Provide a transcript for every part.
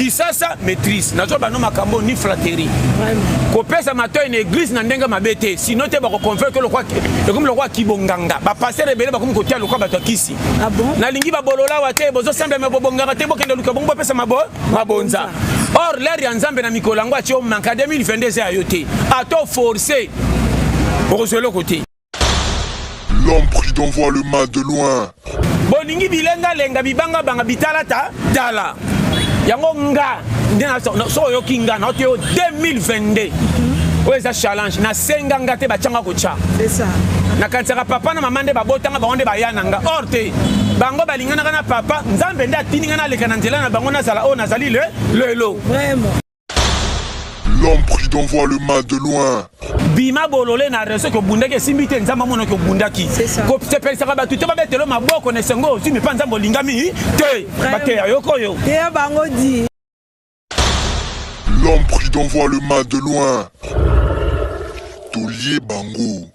qui ça maîtrise nazo bano makambo ni flatterie ko pesa mato une église na ndenga mabete sinon te ba ko convaincre le roi kibonganga ba passer rebele ba comme ko tia le roi bato kisi ah bon na lingi ba bolola wa te bozo semble me bobonganga te bokende luka bongo pesa mabonza or l'air ya nzambe na mikolango a tio manka 2022 za yote ato forcer pour se le côté l'homme pris d'envoie le mal de loin bolingi bilenga lenga bibanga banga bitalata dala yango nga ndena so yo kinga na tio 2022 ouais ça challenge na senga ngate ba changa ko cha c'est ça na kansaka papa na mama nde babotanga bango nde bayananga orte bango balingana kana papa nzambe nde atininga na leka na nzela na bango nazala o nazali lelo vraiment l'homme pris d'envoie le mal de loin bima bolole na reso ko bundake simbite nzamba mono ko bundaki ko sepelisa ba tuté ba betelo maboko ne sengo aussi mi panza bolingami te bate yoko yo te bango di l'homme pris d'envoie le mal de loin Tolier Bango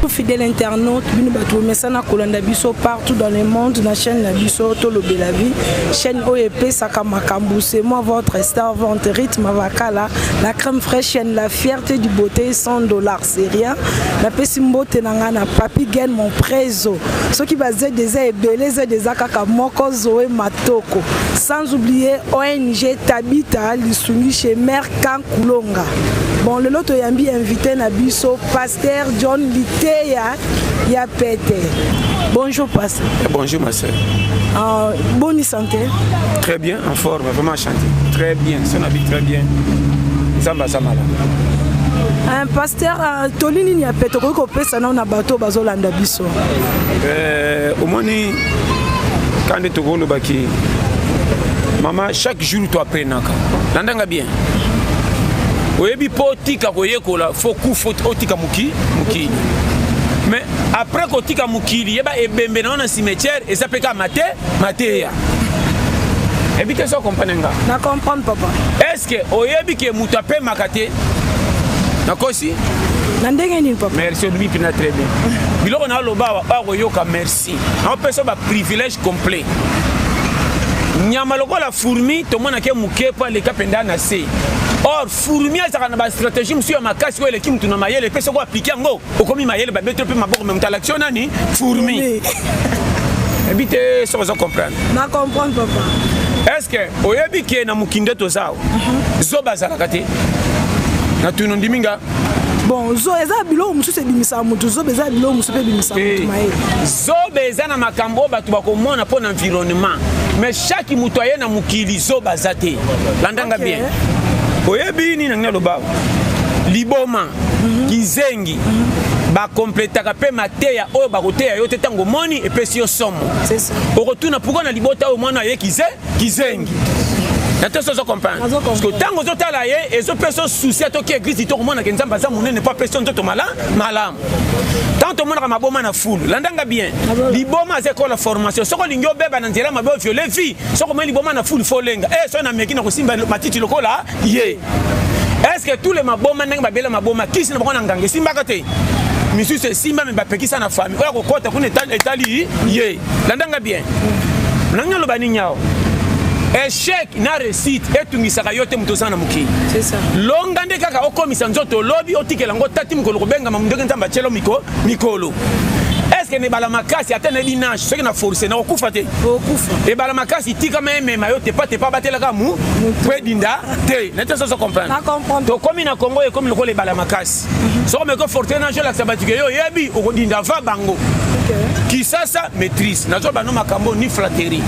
fidèle internaute bino bato mesana kolanda biso partout dans le monde na chaîne na biso Tolobe la vie chaîne OEP Saka Makambu c'est moi votre star votre rythme avakala la crème fraîche chaîne la fierté du beauté $100 c'est rien na pesi mbote nanga na papi gain mon prézo ceux qui basent des ebeleza des akaka moko Zoé Matoko sans oublier ONG Tabita Lisungi chez Mère Kankulonga bon le loto yambi invité na biso pasteur John Lité ya pété. Bonjour pasteur. Bonjour ma soeur. Bonne santé. Très bien, en forme, vraiment chanté. Très bien, son habit très bien. Zamba Samala. Pasteur, Tolini ni a pété ko pesa na bato bazolanda biso. Au moni quand tu go le baki. Maman chaque jour tu apprends naka. Landanga bien. Oyebi potika koyekola foku otika muki. Mais après kotika mukili yeba ebembe na na cimetière et ça peut ka mateya ebite so comprendre na comprendre papa est-ce que oyebi ke mutape makate na kosi na ndenge ni papa merci lui pina très bien biloko na loba ba koyoka merci on peut so ba privilège complet nyama lokola fourmi to mona ke mukepa le kapenda na se or fourmi azaka na ba stratégie monsieur makasi ko l'équipe tuna mayele pesa ko appliquer ngo okomi mayele ba betre pe maboko même l'action nani fourmi ebite so vous comprendre na comprendre papa est-ce que oyebi ke na mukinde to zao zo bazala kate na tuno ndiminga bon zo eza bilo musu se bimisa mutu zo beza bilo musu pe bimisa mutu mayele zo beza na makambo batu bakomona pour l'environnement mais chaque mutoye na mukili zo bazate landanga bien oyebi ni nanga loba liboma kizengi ba complétaka pe mateya oyo ba koteya yo te tango moni et pesi yo somo c'est ça o retourna pourquoi na libota o mwana ye kizengi na te so comprendre parce que tango zo tala ye et zo peso souci to ki église to mona ke nzamba za munene pas personne to malam tant to mona ma boma na foule landanga bien liboma c'est quoi la formation soko lingyo beba na nzela mabe violer vie soko mo liboma na foule folenga so na meki na ko simba matiti lokola ye est-ce que tous les maboma ndenge babela maboma kisi na bana ngange simba kate misu se simba me bapekisa na famille oya ko kota kuna etali ye landanga bien nanga lo bani nyao échec na réussite etungisaka yote mutosana muki c'est ça longa nde kaka okomisa nzoto lobi otikela ngo tati mukolo kobenga mamundenge nzamba chelo mikolo est-ce que ne bala makasi atene binage ce que na forcer na okufa te okufa e bala makasi tika même mayote pas batela ka mu dinda te na te so comprendre na comprendre to komi na Congo e komi lokole bala makasi so me ko forter na jola sabatike yo yebi okodinda va bango qui ça maîtrise nazo bano makambo ni flatterie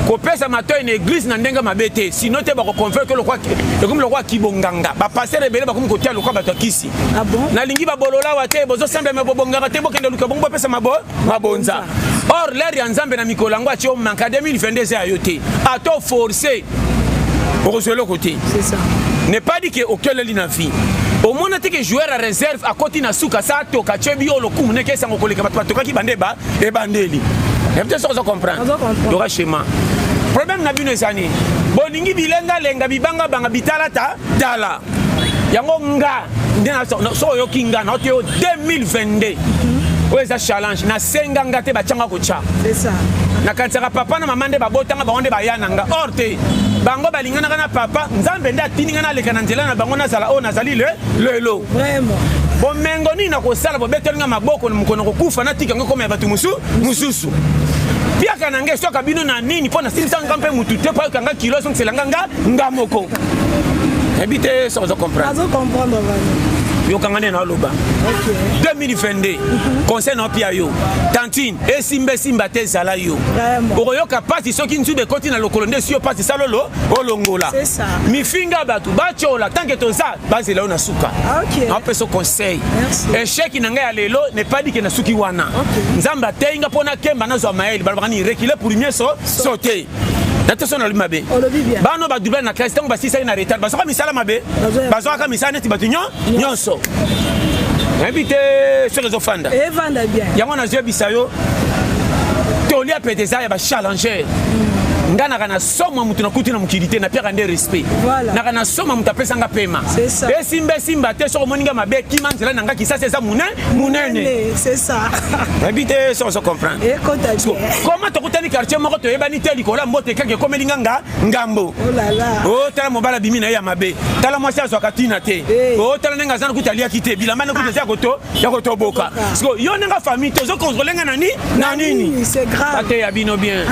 ko pesa mato une église na ndenga mabete sinon te ba ko convaincre le roi kibonganga ba passer rebele ba komi ko tia le roi bato kisi ah bon na lingi ba bolola wa te bozo semble me bobonganga te bokende luka bongo pesa mabonza or l'air ya nzambe na mikolango a tio manka 2022 za yote ato forcer pour se le côté c'est ça n'est pas dit que aucun lina vie au moins on que joueur à réserve à côté na suka sa to ka chebi o lokumu ne kesa ngoko leka bato ka ki bandeba e bandeli et peut-être ça comprendre donc schéma problème na bino esani bolingi bilenga lenga bibanga banga bitalata dala yango nga ndena so yo kinga na to 2022 ouais ça challenge na senga ngate ba changa ko cha c'est ça na kansaka papa na mama nde babotanga bango nde bayananga or te bango balingana na papa nzambe nde atininga na leka na nzela na bango nazala o nazali lelo vraiment bomengo nini na kosala bobetelinga maboko na mukono kokufa na tika ngo koma ya batu mususu piaka nange soka bino na nini pona simsanga mpe mutu te pa kanga kilo so selanga nga moko habite ça vous comprendre yo kangane na loba 2022 conseil na pia yo tantine simba te zala yo oyoka pasi soki nzube koti na lokolo nde sio pasi salolo olongola mi finga batu bachola tant que toza base là on a suka on peut ce conseil échec nanga ya lelo ne pas dit que na suki wana nzamba tenga pona kemba na zo maeli balabani reculer pour mieux sauter attention na mabe bano ba double na classe tango ba sisa na retard ba soka misala mabe ba soka misala neti batu nyonso invité sur les offrandes et vanda bien yango na je bisayo toli a pédesa ya ba challenger ngana kana soma mutu na kuti na mukirité na pia nde respect na kana soma mutu apesa nga pema et simba te so moninga mabe ki manzela nanga ki ça c'est ça munene c'est ça habité so comprendre et comment to kutani quartier moko to yebani te likola mbote kake komelinga ngambo oh là là oh tala mobala bimi na ya mabe tala mwasi azo katina te oh tala nenga zana kutalia kite bilama na kutesia ya koto boka parce que yo nenga famille to zo contrôler nga nani c'est grave ate ya bino bien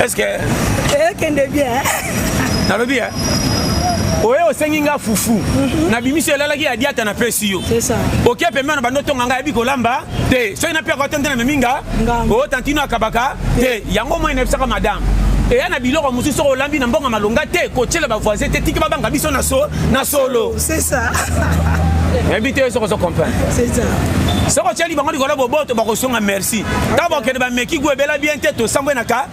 est-ce que kende bien na bien oye osenginga fufu na bimiso elalaki ya diata na pesi yo c'est ça OK pembe na bando tonga ngai bikolamba te so ina pia ko tendena meminga o tantino akabaka te yango mo ina bisaka madame et yana biloko mususu olambi na mbonga malonga te ko tshela ba voisin te tiki babanga biso na solo c'est ça invité so comprendre c'est ça soko tsheli bango dikola boboto bakosonga merci tabo kende ba meki gwebela bien te to sambwe naka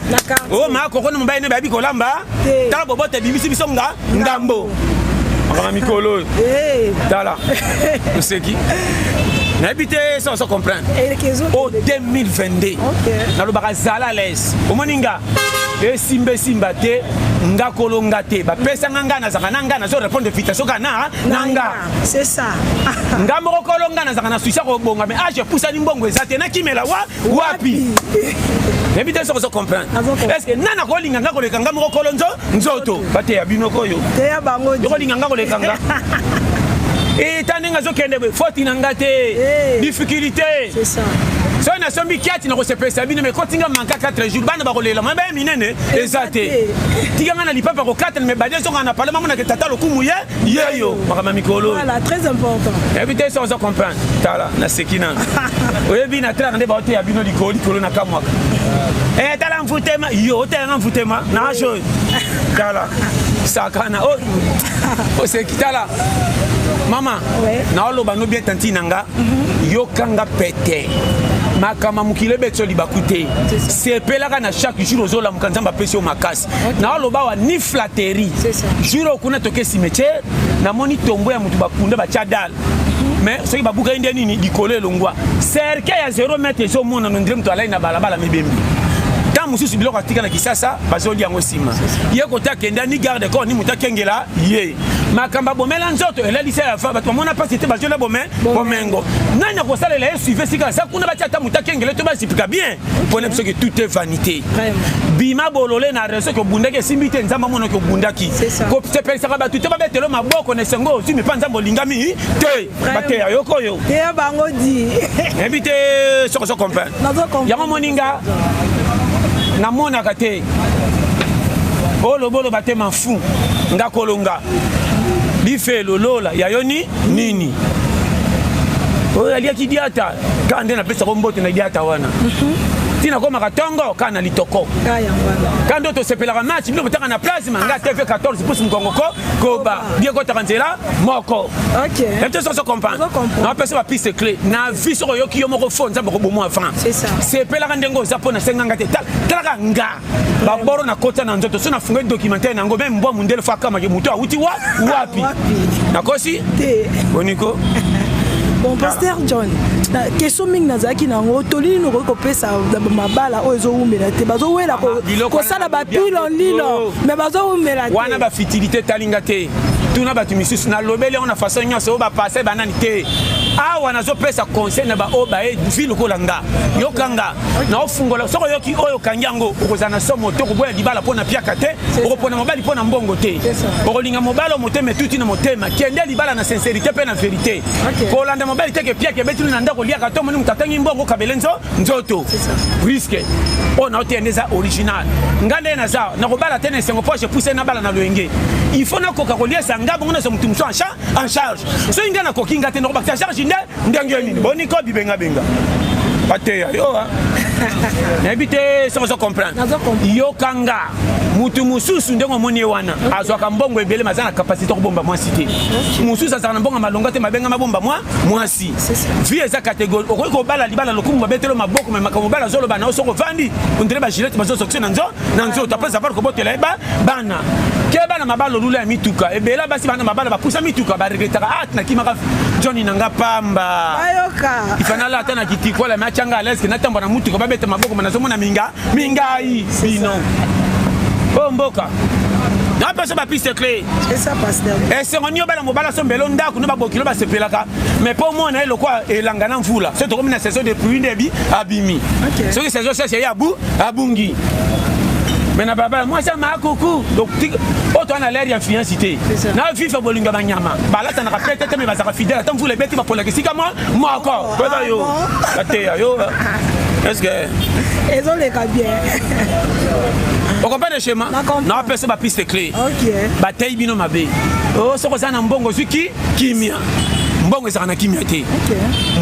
o ma ko kono mbaye ne ba bikolamba tabo boboto bimisi bisonga ngambo akama mikolo tala c'est qui n'habité sans comprendre au 2022 na lo bakazala les omoninga simba te nga kolonga te ba pesa nga na zaka nga na zo répondre invitation kana nanga c'est ça nga moko kolonga na zaka na suisa ko bonga mais je poussa ni mbongo ezate na kimela wapi n'habité sans comprendre est-ce que nana kolinga nga koleka nga moko kolonzo nzoto bate ya binoko yo te ya bango yo kolinga nga koleka nga et taninga zo kende faute nanga te difficulté c'est ça so na sombi kiati na ko se pesa bino me kotinga manka 4 jours bana ba kolela mabe minene ezate tiganga na lipapa ko 4 me badé so na parlement na ke tata lokumu yeyo makama mikolo voilà très important éviter ça on comprend tala na sekina oyebi na tra ndé ba hote ya bino likolo na kamwaka tala mfutema yo tala mfutema na jo tala sakana o sekitala mama na oloba no bien tanti nanga yo kanga pete makama mukile beto libakute sepelaka na chaque jour ozola mukanzamba pesi o makasi na oloba wa ni flatterie jour okuna toke cimetière na moni tombo ya mutu bakunda ba chadal mais soki babuka inde nini likolo elongwa cercle ya 0 mètre zo mona no ndire mutu alai na balabala mebembi tant mususu biloko atika na kisasa bazoli yango sima ye kota kenda ni garde corps ni muta kengela ye makamba bomela nzoto elalisa ya fa bato mona pas c'était bazola bomengo nani ko salela ye suivre sika sa kuna batia ta muta kengela to basipika bien pour ne que tout est vanité bima bolole na reso ko bundake simbite nzamba mona ko bundaki ko se pensa ba tout ba betelo maboko ne sengo si me panza bolingami te bate ya yoko yo te bango di invité so comprendre yango moninga na mona kate bolo bate mafu nga kolonga bife lolola ya yoni nini o alia kidiata kande na pesa kombote na diata wana tina koma katongo kana litoko kando to sepelaka match bino botaka na place manga TV 14 pouce mkongo ko ba bien ko takanzela moko OK et tout ça se comprend na pesa ba piste clé na vie so yoki yo moko fond nzamba ko bomo avant c'est ça sepelaka ndengo zapona senganga te talaka nga ba boro na kota na nzoto so na funga documentaire nango même mbo mundele fa kama ke mutu awuti wapi nakosi boniko. Bon, Pasteur John, question mingi nazaki nango tolini no ko pesa mabala o ezo umela te bazo wela ko sala ba pile en lilo mais bazo umela te wana ba fitilité talinga te tuna ba tumisusu na lobele on a façon nyonso ba passer banani te awa nazopesa conseil na ba oba e ville kolanga yokanga na ofungola soko yoki oyo kanyango okozana somo to koboya libala pona piaka te okopona mobali pona mbongo te okolinga mobala motema tuti na motema kende libala na sincérité pe na vérité kolanda mobali te ke piaka beti na ndako liaka to moni mutatangi mbongo kabelenzo nzoto risque ona otendeza original ngande na za na kobala tene sengo poche pousse na bala na loenge il faut na koka kolia sanga bongo na so mutumso en charge so inga na kokinga te no bakta charge ndenge nini boni ko bibenga benga pate yo n'habite sans comprendre yo kanga mutu mususu ndengo moni wana azwaka mbongo ebele mazana capacité ko bomba mwasi te mususu azana mbongo malonga te mabenga mabomba mwasi vie eza catégorie okoi ko bala libala lokumu mabetelo maboko me makamo bala zolo bana osoko vandi ondire ba gilet bazo sokse nanzo tapeza savoir ko botela bana ke bana mabalo lula mituka ebela basi bana mabala bapusa mituka ba regretaka na kimaka Johnny nanga pamba ayoka ifanala atana kitikola machanga aleske natamba na mutuka babeta maboko manazomona mingai bino bomboka na peso ba piste clé c'est ça pasteur et c'est on yobala mobala sombelo ndako no babokilo ba sepelaka mais pour moi na elokwa elanga na mvula c'est comme une saison de pluie ndebi abimi ce que saison c'est abungi mais na baba moi ça m'a coucou donc auto na l'air ya fiancité na vifa bolinga banyama balata na kapete te me bazaka fidèle tant vous les bêtes pour la question moi encore peda yo ate yo est-ce que ils ont les bien on comprend le schéma na pesa ba piste clé OK bataille bino mabe oh soko sana mbongo zuki kimia mbongo ezaka na kimia te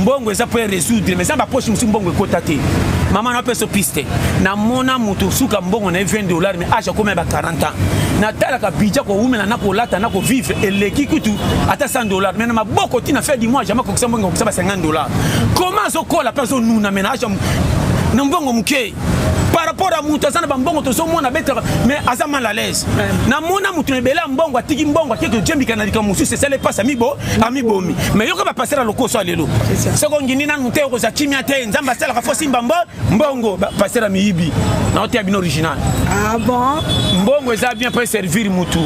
mbongo eza pour résoudre mais ça ba poche musu mbongo ekota te maman na pesa piste na mona mutu suka mbongo na $20 mais acha comme ba 40 ans na tala ka budget ko umela na ko lata na ko vivre eleki kutu ata $100 mais na maboko tina fait du mois jamais ko kisa mbongo ko $50 comment zo ko la personne nous na ménage na mbongo muke par rapport à mutu sana ba mbongo to so mona betre mais aza mal à l'aise na mona mutu ne bela mbongo atiki mbongo atiki jembi kana lika musu c'est ça les passe amibomi mais yoko ba passer la loko so alelo seko ngini na mutu ko za kimia te nzamba sala ka fosi mbongo passer la miibi na hotel bien original ah bon mbongo eza bien pour servir mutu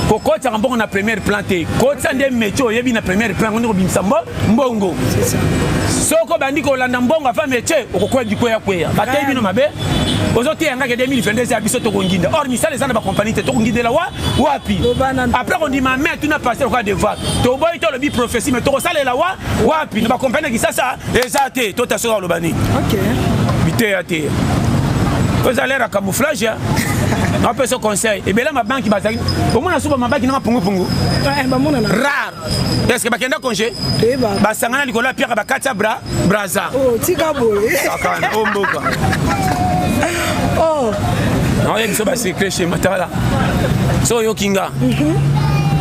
kokota mbongo na première planté kota ndé métier yebi na première plan ngo bimisa mbongo c'est ça soko bandi ko landa mbongo afa métier okokwa dikoya kweya batay bino mabe ozote yanga ke 2022 ya biso to konginda or misale ezana ba compagnie te to kongindela wapi après on dit ma mère tu n'as passé le cas de voix to boy to le bi prophétie mais to kosalela wapi na ba compagnie ki sasa ezate to ta soka lobani OK bité ate vous allez à camouflage on peut ce conseil et bien là ma banque bazaki au moins na suba ma banque na pungu rare est-ce que bakenda congé ba sangana likola pierre ba katia braza oh tika boy akana omboka oh non il so ba secret chez matala so yo kinga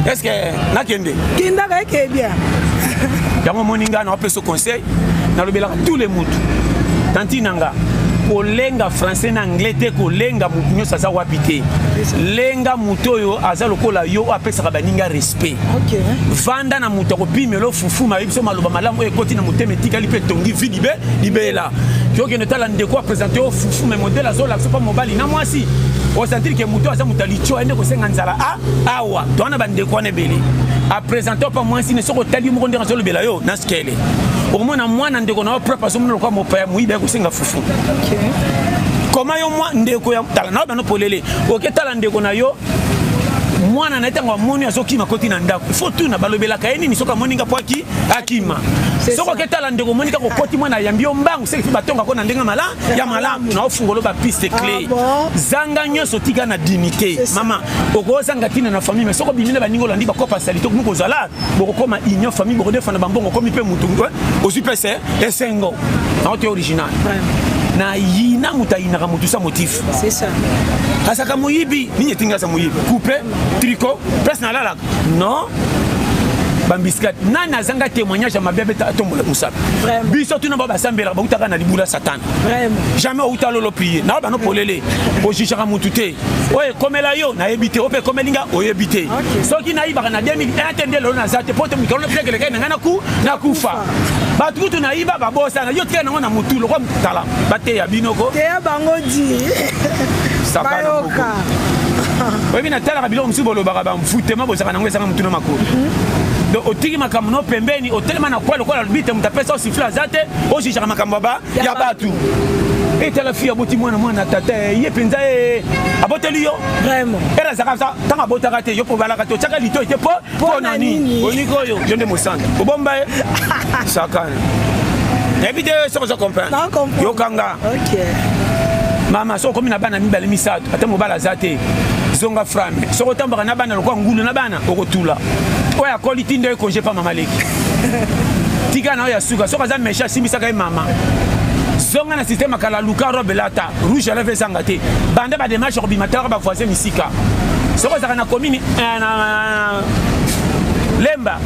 est-ce que na kende kinda ka ke bien yango moninga na peut ce conseil na lobela tous les mutu tantinanga kolenga français na anglais te kolenga mutu nyonso aza wapi te lenga mutu oyo aza lokola yo apesaka baninga respect vanda na mutu akopimela ofufuma yebiso maloba malamu oyo ekoti na motema etikali mpe etongi vi libela yokende tala ndeko apresente yo ofufuma modele azolakisa mpa mobali na mwasi osentiri ke mutu aza mutu alicho aende kosenga nzala awa towana bandeko wana ebele apresente mpa mwasi ne soko otali moko ndenge azolobela yo na skele okomona mwana ndeko na yo propre azomona lokwa mopaya moyibi akosenga fufu koma yo mwa ndeko ya tala na yo bano polele oke tala ndeko na yo mwana na etango amoni azokima koti na ndako ifo tu na balobelaka ye nini soki amoninga po akima soki oketala ndeko omonika kokoti mwana ayambi yo mbangu seki fi batongako na ndenge ya malamu na ofungolo bapiste clé zanga nyonso tika na dignité mama okozanga ntina na famille mais soki obimile baninga olandi bakopa salite okomi kozala bokokoma union famille bokodefanda bambongo okomi mpe mutu ozwi mpe se esengo na ote original na yina muta yinaka mutu sa motif c'est ça asaka moyibi nini etinga sa moyibi coupe tricot presse na lalaka non bambiskat nani azanga témoignage mabe beta tombola musabe biso tuna ba basambela ba utaka na libula satan vraiment jamais uta lolo prier na ba no polele o jijaka mutu te oye komela yo na ebité ope komelinga o ebité soki na ibaka na 2001 tende lo na zate poto mikolo plekele kai na kufa ba tutu na iba ba bosa na yo tika na mutu lo kwa mutala ba te ya binoko te ya bango di bayoka oyebi na tala kabilo msubo lo baraba mfutema bozaka nango esanga mutuna makolo donc otiki makambo no pembeni otelema na kwalo kwa bite mutapesa osifla zate ojijaka makambo ba ya batu et tala fille aboti mwana tata ye penza aboteli yo vraiment era zaka tanga botaka te yo po balaka to chaka lito ite po nani oniko yo jonde mosanda obomba sakana ebide so comprendre yo kanga OK mama so komi na bana mibale misato ate mobala zate zonga frame so kotambaka na bana lokwa ngulu na bana okotula oya quality ndo ekonje pa mama leki tika na oya suka so kaza mesha simbisaka mama zonga na système kala luka robe lata rouge à lèvres sangate bande ba démarche ko bimatara ba voisin misika so ko zaka na commune na lemba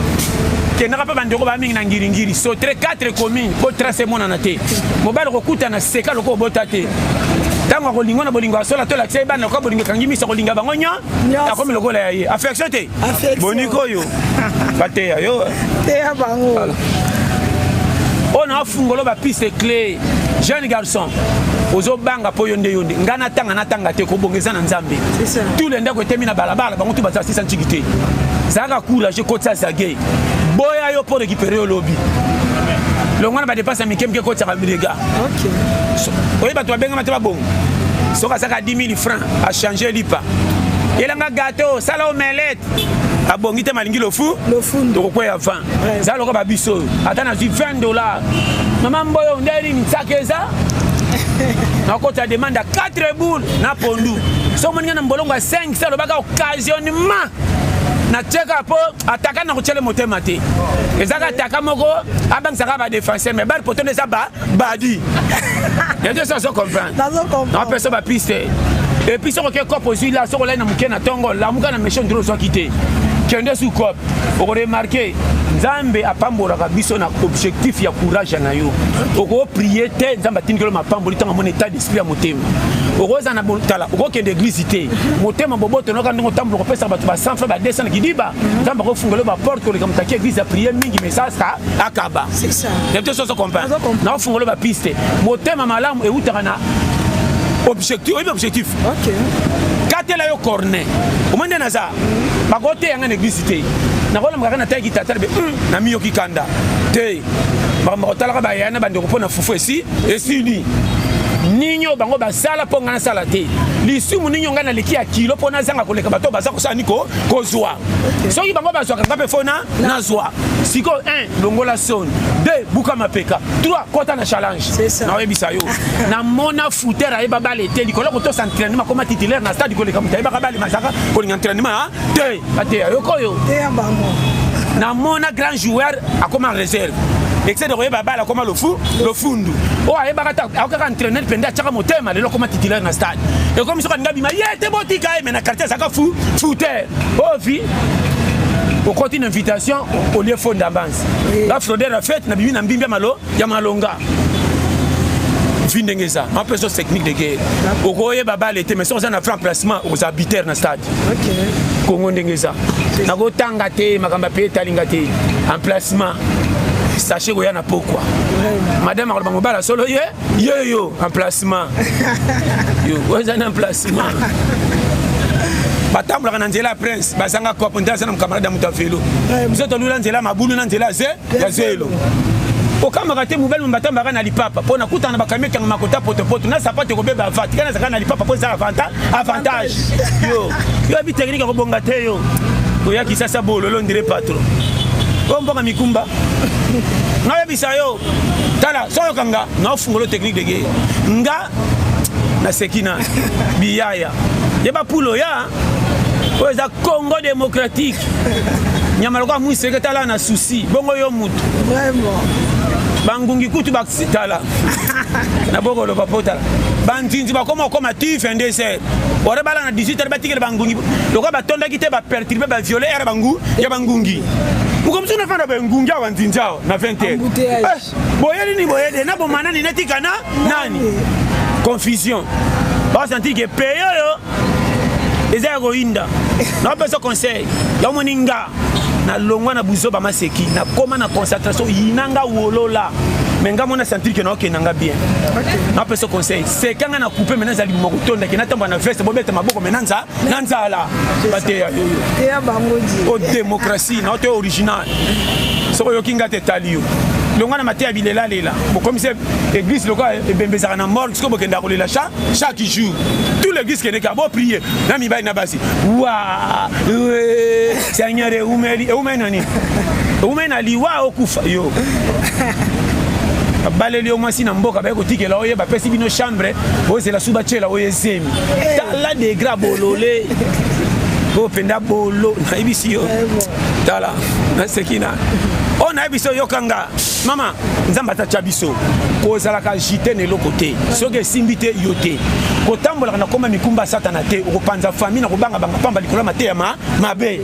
kenaka pa bandeko ba mingi na ngiringiri so 4 communes ko tracer mona na te mobile ko kuta na seka loko bota te tango ko lingona bolingo asola to la tse bana ko bolingo kangimi so ko linga bango nya ta ko miloko la ye affection te boniko yo bate yo te ya bango on a fungolo ba piste clé jeune garçon ozo banga po yonde ngana tanga te ko bongeza na nzambe tout le ndako etemina balabala bango tu batsa 600 chikité zaka kula je kotsa zage boya yo pour récupérer au lobby le ngwana ba dépasse mikem ke kotsa kamirega OK oyi bato benga mataba bongo soka saka 10 000 francs à changer lipa elanga gâteau sala omelette abongi te malingi le fou to ko ya fan za loko ba biso atana $20 maman mboyo ndeli mtsakeza na kota demande 4 boules na pondu so moninga na mbolongo 5 salo baka occasionnement na tcheka po ataka na kochele motema te ezaka ataka moko abangisaka ba défenseur mais bal poto neza ba badi et ça so comprendre na personne ba piste et puis so ko kopo zila so ko la na mukena tongo la muka na méchant ndro so kité kende sous cop on remarquer nzambe apambora biso na objectif ya courage na yo oko prier te nzamba tindelo mapamboli tanga mon état d'esprit ya motema okoza na boltala okokende église te motema boboto noka ndongo tambulo kopesa bato ba 100 francs ba 200 kidiba nzamba ko fungolo ba porte ko lekam takia église ya prier mingi mais ça akaba c'est ça quelque chose comprendre na fungolo ba piste motema malamu e utaka na objectif OK katela yo cornet omande naza bakote yanga na église te na kola maka na taiki tatala be na miyo kikanda te makotala ka bayana bande ko pona fufu esi ni ninyo bango basala ponga na sala te lisumu ninyo ngana leki ya kilo pona zanga koleka bato basa ko saniko kozwa soki bango bazwa ngape fona na zwa siko 1 longola son 2 buka mapeka 3 kota na challenge na webisa yo na mona footer ay babale te likolo ko to s'entraînement comme titulaire na stade koleka mutaye bakabali masaka ko l'entraînement te ate yo koyo te bango na mona grand joueur akoma réserve excès de royer babala comme le fundu o aye bakata akaka entraîner penda chaka motema lelo comme titulaire na stade et comme ça ngabi ma yete botika mais na quartier saka footer o vi au côté une invitation au lieu fond d'avance la fraude la fête na bibi na mbimbi malo ya malonga vindengeza un peu sur technique de guerre au royer babala était mais sans un remplacement aux habitants na stade OK Congo ndengeza na go tanga te makamba pe talinga te emplacement sachez que y en a pourquoi madame Arbango solo yo emplacement yo vous avez un emplacement batambula kana nzela prince bazanga kwa ponda sana mkamarada mutafelo mzoto lula nzela mabulu na nzela ya zelo okamaka te mobile mbatamba kana lipapa pona kutana bakamia kanga makota poto na sapate ko beba vati kana zakana lipapa po za avantage yo bi technique ko bonga te yo oya kisasa bololo ndire patron bomboka mikumba na bisa yo tala soyo kanga na fungolo technique de guerre nga na sekina biyaya yeba pulo ya oza Congo démocratique nyamaloka mwiseke tala na souci bongo yo mutu vraiment bangungi kutu bakitala na boko lo papota bantinzi bakoma koma tu fin de ser ore bala na 18h batikele bangungi loka batonda kite ba perturber ba violer era bangu ya bangungi mukomsu na fana bangungi awa ntinzao na 20h boyeli ni boyede na bomana ni netika na nani confusion ba sentir que paye yo eza ko inda na pesa conseil ya moninga na longwa na buzo ba maseki na koma na concentration yinanga wolola mais nga mona sentir que na okendanga bien na peso conseil c'est quand on a coupé maintenant zali mokotonda ki na tamba na veste bobeta maboko menanza nanzala bate ya bangodi o démocratie na to original soko yokinga te talio longana matia bilela lela bo comme c'est église loka e bembezaka na mort siko bokenda kolela chaque jour tout l'église qui n'est qu'à prier na mi bay na basi wa seigneur umeni liwa okufa yo baleli omwasi na mboka baye kotikela oye bapesi bino chambre ozela suba chela oye zemi tala de gra bolole openda bolo na ibisi yo tala na sekina on a biso yokanga mama nzamba ta biso kozala ka jité ne lokote soke simbite yote kotambola na koma mikumba satana te okopanza famille na kobanga banga pamba likola mate ya mabe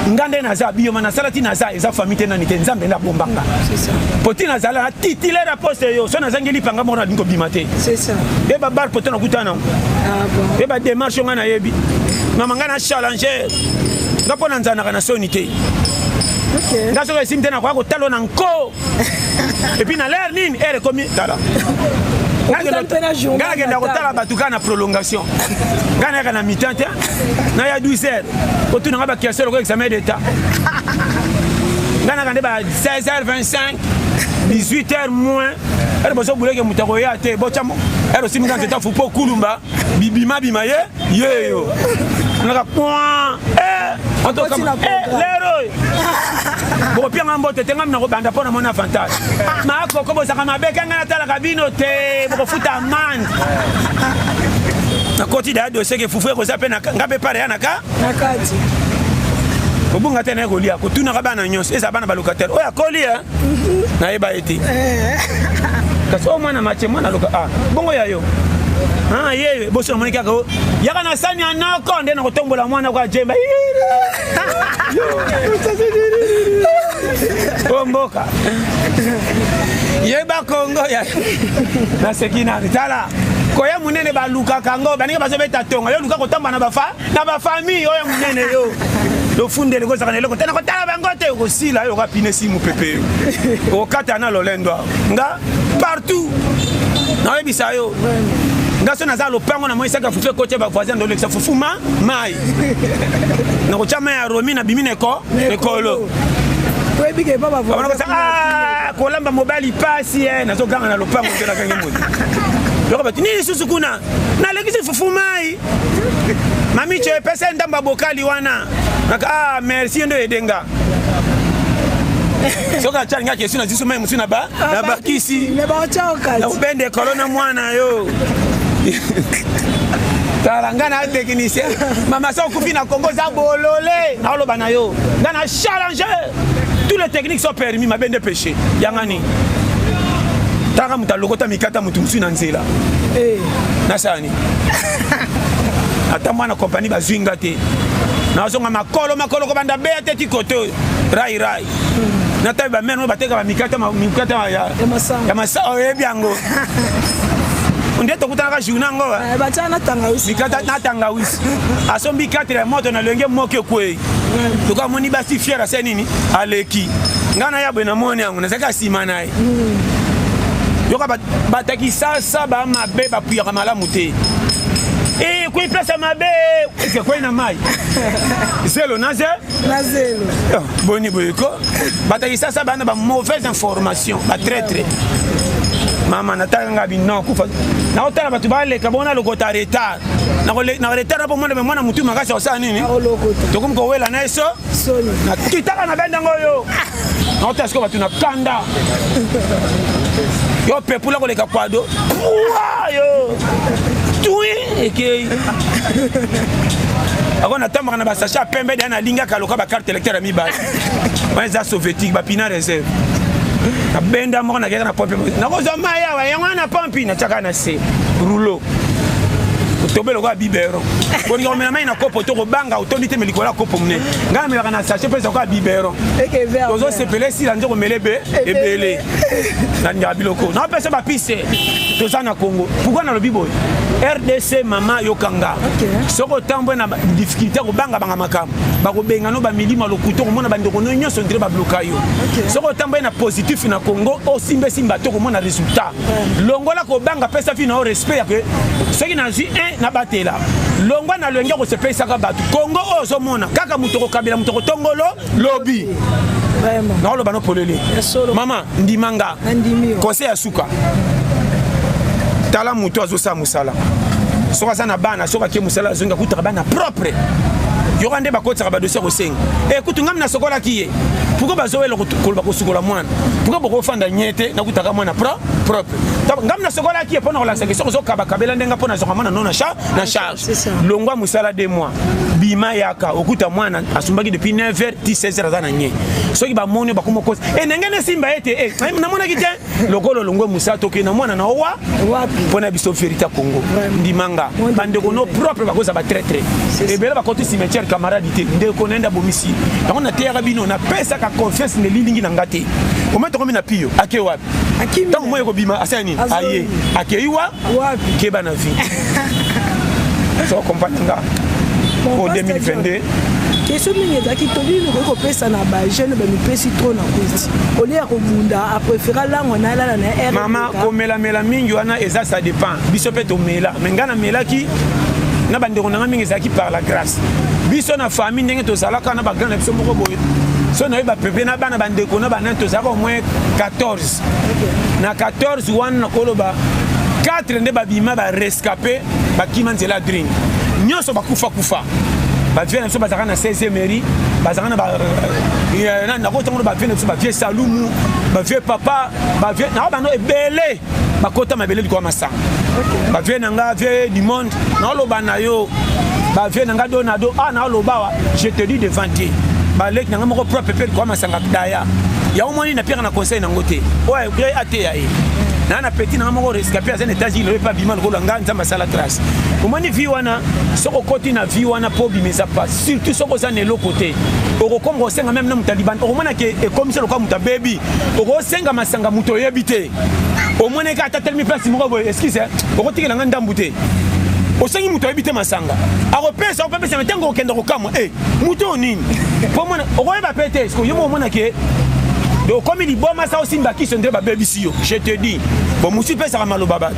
ngande naza biyo mana salati naza eza famille na nite nzambe na bombanga c'est ça poti nazala na titulaire poste yo so nazangeli panga mona dinko bimate c'est ça e ba bar poto na kutana bon e ba démarche ngana yebi mama ngana challenger ngapo na nzana kana sonité OK ngaso ke simte na kwa ko talo na nko et puis na l'air nini ere komi tala ngana kenda kotala batuka na prolongation ngana kana mitante na ya 12h otuna ngaba kiaselo ko examen d'état ngana kande ba 16h25 18h moins ere boso buleke mutako ya te bochamo ere siminga nzeta fupo kulumba bibima bimaye yeyo naka point on to comme lero bo pia ngambo te tenga mina ko banda pona mona avantage ma ko ko bosaka mabeka ngana tala kabino te bo futa amande na koti da dossier ke fufu ko zape na ngabe pare na kati obunga tena ko lia ko tuna ka bana nyonso eza bana ba locataire oya ko lia na eba eti kaso mwana mache mwana loka bongo ya yo yeye boso mwana kaka yaka na sani anako ndena ko tombola mwana kwa jemba Bomboka yeba Kongo ya na sekina tala koya munene ba luka kango baninga bazo beta tonga yo luka ko tamba na ba famille oya munene yo do fundele ko zakana leko tena ko tala bango te ko sila yo ka pine simu pepe o kata na lolendo nga partout na yebisa yo nga so naza lopango na moisa ka fufu ko te ba voisin do lexa fufu mai na ko chama ya romi na bimine ko ekolo webike baba voisin ko lamba mobile pasi nazo ganga na lopango te na kangi mudi loko bati ni susu kuna na lekisi fufu mai mami che pesa ndamba bokali wana naka merci ndo edenga soka changa ke sina zisu mai musina ba na bakisi le ba choka na ubende kolona mwana yo Tarangana technicien mama sa okufi na Congo za bolole na oloba na yo ngana challenger tous les techniques sont permis ma bende péché yangani taka mutalokota mikata mutu musu na nzela nasani ata mwana compagnie bazwinga te nazonga makolo ko banda bea te tikoto rai na tabi ba meno bateka ba mikata ya masa oyebiango onde tokutana ka journée ngo batana tangawisi mikata na tangawisi asombi 4 moto na lenge moke kwe toka moni basi fiera se nini aleki ngana ya bena moni yangu nazaka sima naye yoka bataki sasa ba mabe ba puya malamu te kui place mabe c'est quoi na mai zelo nazelo boni boyko bataki sasa bana ba mauvaise information ba traître mama natanga bino kufa na otala batu bale kabona lokota retard na retard hapo mwana mutu makasi osa nini tokumko wela na eso na kitaka na benda ngoyo na otasko batu na kanda yo pepula ko leka kwado yo tui ekei akona tamba na basacha pembe na linga kaloka ba carte électeur mi ba za soviétique ba pina réserve na benda moko na keka na pompe na ko zoma ya wa yango na pompi na chaka na se rouleau tobelo kwa bibero boni ko mena mai na kopo to ko banga otondi te meliko la kopo mne ngana me kana sachet pesa kwa bibero ozo sepele si la nzo ko melebe ebele na nya biloko na pesa ba pisse to za na Congo pourquoi na lobi boy RDC mama yokanga soko tambo na difficulté ko banga banga makam ba ko benga no ba milima lokuto ko mona bande ko no nyonso ndire ba bloka yo soko tambo na positif na Congo o simbe simba to ko mona résultat longola ko banga pesa fi na respect que ce qui na ji na batela longwa na lwenga ko se pesa ka batu Congo ozo mona kaka mutoko kabila mutoko tongolo lobby vraiment na lo bano polele mama ndimanga conseil asuka tala muto azosa musala soka sana bana soka ke musala zonga kutaka bana propre yorande bakotaka ba dossier ko senga écoute ngam na sokola kiye pourquoi bazowela ko ba ko sukola mwana pourquoi boko fanda nyete na kutaka mwana propre ngam na sokola kiye pona relaxer que soko zoka bakabela ndenga pona zoka mwana non na charge longwa musala 2 mois bima yaka okuta mwana asumbaki depuis 9h 16h za na nye soki ba moni ba komo kosa nengene simba ete na mona kite lokolo longwe musala toke na mwana na owa wapi pona biso ferita Congo ndimanga bande ko no propre ba kosa ba très et bela ba kote cimetière camarade ndeko nenda bomisi tango na terre bino na pesa ka confiance ne lilingi na ngate comment to na pio ake wapi tango moyo ko bima asani aye ake iwa wapi ke bana vi so compagnie pour 2022 question mingi zaki toli le ko pesa na ba jeune ba mi pesi trop na kozi oli ya ko bunda a préférer lango na la na R mama ko mela mingi wana eza ça dépend biso pe to mela mengana mela ki na bande ko na mingi zaki par la grâce biso na famille ndenge to sala kana ba grand biso moko boye so na ba pepe na bana bande ko na bana to sala au moins 14 na 14 wana koloba 4 nde ba bima ba rescapé ba kimanzela drink nyoso ba kufa ba vient so ba zaka na 16e mairie ba zaka na ba na ko tango ba vient so ba vie salumu ba vie papa ba vie na ba no ebele ba kota mabele ko masanga ba vie nanga vie du monde na lo ba na yo ba vie nanga donado na lo ba je te dis devant Dieu ba lek nanga moko propre pe ko masanga daya ya au moins na pire na conseil na ngote ouais gré até ya na petit na moko rescapé à États-Unis le pas bima ko langa nzamba sala trace komani vi wana soko koti na vi wana po bimeza pas surtout soko za ne côté oko kombo senga même na mutaliban oko mona ke e commissaire ko muta baby oko senga masanga muto yebite au moins ka ta telmi place moko boy excuse oko tikela nganda mbute o sengi muto yebite masanga ako pesa o pesa metengo okenda ko kamwa muto nini po mona oko yeba pete ko yomo mona ke donc comme il bon massa aussi mbaki sondre ba baby sio je te dis bon musu pesa kamalo babatu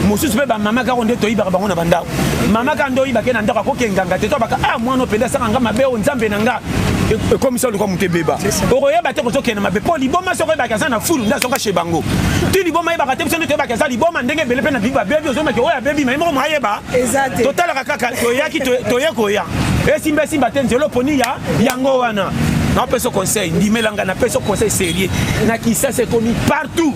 musu pe ba mama ka onde to iba bango na bandao mama ka ndo iba ke na ndaka ko kenganga te to baka mwana openda saka nga mabe o nzambe nanga comme ça le ko mutebeba oko yeba te ko to kena mabe po li bon massa ko ba kaza na fulu nda songa chez bango ti li bon ma iba ka te biso te ba kaza li bon ma ndenge bele pe na biba baby o zoma ke o ya baby ma mo yeba exact total ka kaka to yaki to yeko ya simba te nzelo poni ya yango wana na peso conseil ndimelanga na peso conseil sérieux na kisa c'est commis partout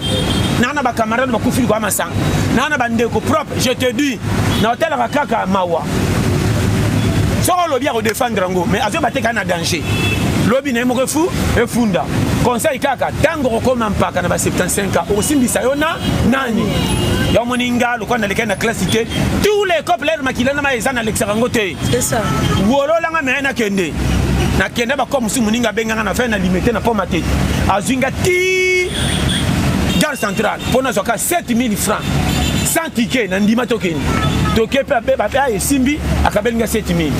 na ba camarade ba kufiri kwa masanga na ba ndeko propre je te dis na hôtel la kaka mawa so lo bien défendre ngo mais azo bateka na danger lobi na moko fu e funda conseil kaka tango ko mpaka na ba 75 ans osimbisa yona nani ya moninga lo kwa na lekana classique tous les couples makilana ma ezana l'exarango te c'est ça wolola nga mena kende na kende ba comme si muninga benga na fait na limité na pomate azinga ti gare centrale pona zoka 7000 francs sans ticket na ndima tokeni toke pe ba pe simbi akabelinga 7000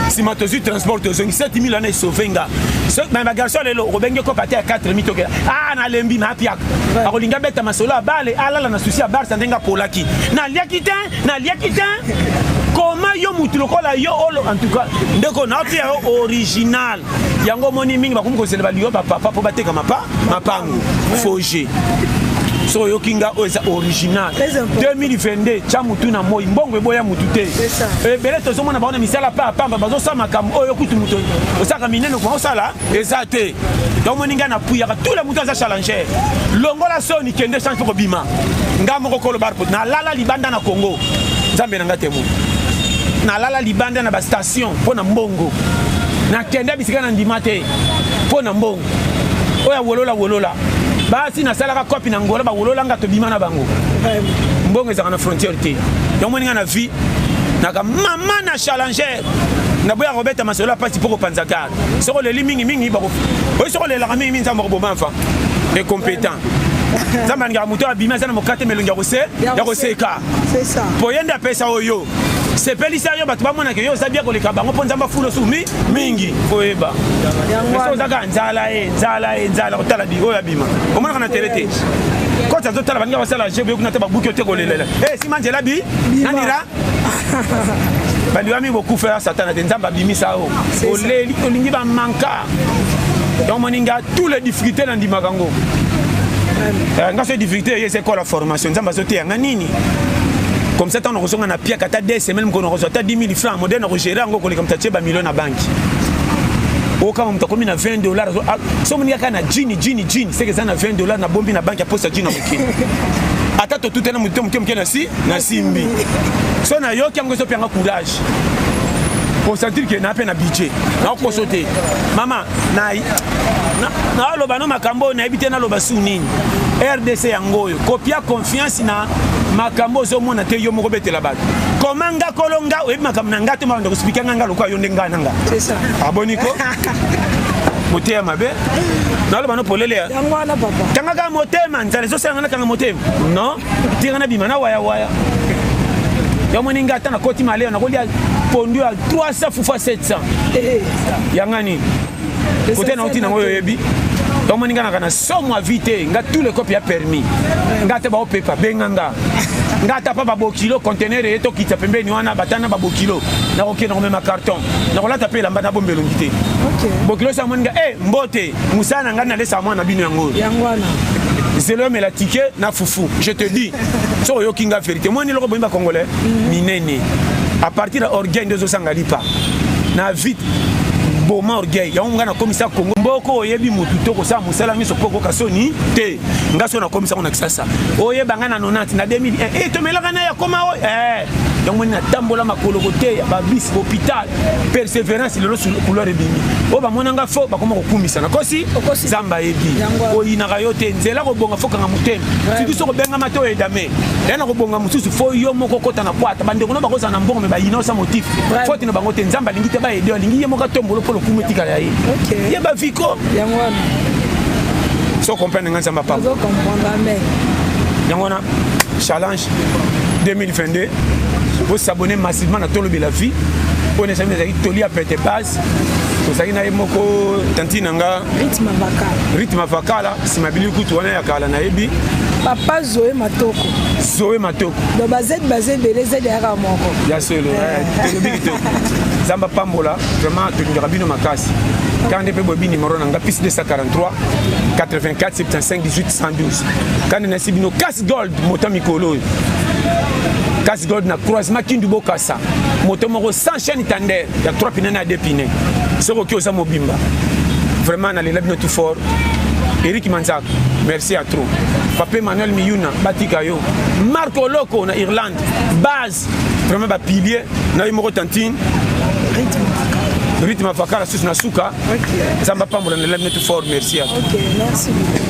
si matozu transport ozongi 7000 ana sauvenga ce ba garçon lelo robenge ko pate à 4000 tokela na lembi na piak akolinga beta masolo bale alala na souci a bar sandenga polaki na liakita comment yo mutu lokola yo olo en tout cas ndeko na pia original yango moni mingi bakumu ko seleba liyo papa po bateka mapangu foje so yo kinga oza original 2022 cha mutu na moi mbongo eboya mutu te bele to somona baona misala pa pamba bazo sama kam oyo kutu mutu osaka minene ko osala ezate donc moninga na puya tout le mutu za challenger longola soni kende change ko bima ngamo ko kolo barpo na lala libanda na Congo nzambe na ngatemo na lala libanda na ba station pona mbongo na kende bisika na ndimate pona mbongo oya wolola basi na salaka kopi na ngola ba wolola nga to bima na bango mbongo ezaka na frontière te yo moninga na vie naka mama na challenger na boya robeta masolo pasi pour panza garde soko le mingi mingi ba ko o soko le la mingi mingi nzamba ko bomba enfant et compétent nzamba ngira moto abima sana mokate melongi ya ko seka c'est ça po yenda pesa oyo sepelisa yo bato bamona ke yo zabia koleka bango mpo nzamba fulo sumi mingi koyeba so zaka nzala kotala di oyo abima omonaka na tele te kota zotala baninga basala jeu kuna te babuki ote kolelela sima nzela bi nanira baliwami bokufa satana te nzamba bimisa o oleli olingi bamanka donc moninga tous les difficultés na ndimaka ngo nga so difficulté c'est quoi la formation nzamba zote nga nini comme ça, on a un pied à 2 semaines, on a 10 000 francs, on a géré un million à banque. Au cas où on a commis $20, si on a un jean, c'est que ça a $20, na bombi na banque, pour ça, jean. Attends, tout est dans mon temps, na simbi. Si on a yo qui a un courage. Pour sentir qu'il y a un budget. On a sauté. Maman, na lobano makambo na ebité na loba sunini. RDC yangoyo. Copia confiance na makambo zo mona te yo moko betela bato. Komanga kolonga oyebi makambo na ngate ma ndo expliquer nganga lokwa yo ndenga nanga. C'est ça. Aboniko. Motema mabe. Na lobano polele ya. Yangwana papa. Kanga motema nzale zo sanga na kanga motema. Non? Tira na bima na waya. Yo moninga ata na koti maleo na kolia pondu à 300 fois 700. Yangani. Côté na outi na ngoyo yebi. Donc moninga na kana somo vite nga tous les copies a permis. Nga te ba opepa benganga. Nga ta pa ba kilo conteneur eto kita pembeni wana batana ba kilo. Na oké na même carton. Na kola taper la mbana bombelo ngité. OK. Bokilo sa moninga mbote musana nga na lesa mwana bino yango. Yangwana. C'est l'homme et la ticket na foufou. Je te dis. So yo kinga vérité. Moi ni loko bomba congolais. Minene. À partir de orgueil de Zosanga lipa. Na vite. Boma orgueil. Ya unga na commissaire Congo. Mboko oyebi mutu toko sa musala miso poko kasoni te. Nga so na commissaire na kisasa. Oyeba nga na 90 na 2001. To melaka na ya koma o. Donc on a tambola makolo côté ba bis hôpital. Persévérance le lo couleur ebimi. O ba monanga fo ba koma ko kumisa na kosi zamba ebi. O ina kayote nzela ko bonga foka nga mutema. Sidi so ko benga mato edame. Yana ko bonga mususu fo yo moko kota na kwata. Bande ko no ba koza na mbongo me ba ina sa motif. Faut tina bango te nzamba lingi te ba ede lingi ye moka tombolo polo kumetika ya ye. OK. Ye ba viko. Yangwana. So comprendre nga nzamba pa. So comprendre mais. Yangwana challenge 2022. Vous s'abonner massivement à Tolo Belavi. On est jamais Toli à Pete Base. Vous savez, na moko tantinanga. Rythme Vakala. Si ma bilu kutu wana ya kala na ebi. Papa Zoé Matoko. Zoé Matoko. Do bazet bazet belé zedera moko. Ya solo. Telobiki. Zamba Pambola. Vraiment tu ngabino makasi. Quand on peut numéro nanga piste 243 84 75 18 112. Quand on a sibino Casse Gold motamikolo. Casse Gold na croisement Kindu Bokassa. Moto moko sans chaîne tandem, il y a 3 pneus na 2 pneus. C'est OK osa mobimba. Vraiment na l'élève notre fort. Eric Manzak, merci à trop. Papa Emmanuel Miyuna, Batikayo. Marco Loco na Irlande. Base, vraiment ba pilier na Imoro Tantine. Rythme Vakala sous na Souka. Zamba Pambola na l'élève notre fort, merci à toi. OK, merci beaucoup.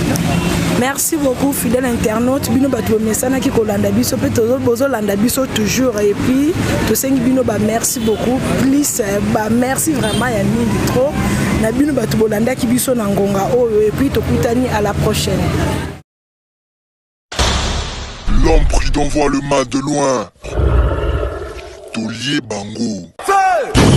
Merci beaucoup, fidèle internaute. Bino bato mesana ki kolanda biso pe bozo landa biso toujours et puis to sengi bino ba merci beaucoup. Please ba merci vraiment ya mingi trop. Na bino bato bolanda ki biso na ngonga oyo et puis to kutani à la prochaine. L'homme pris d'envoie le mal de loin. Tolier Bango. Feu!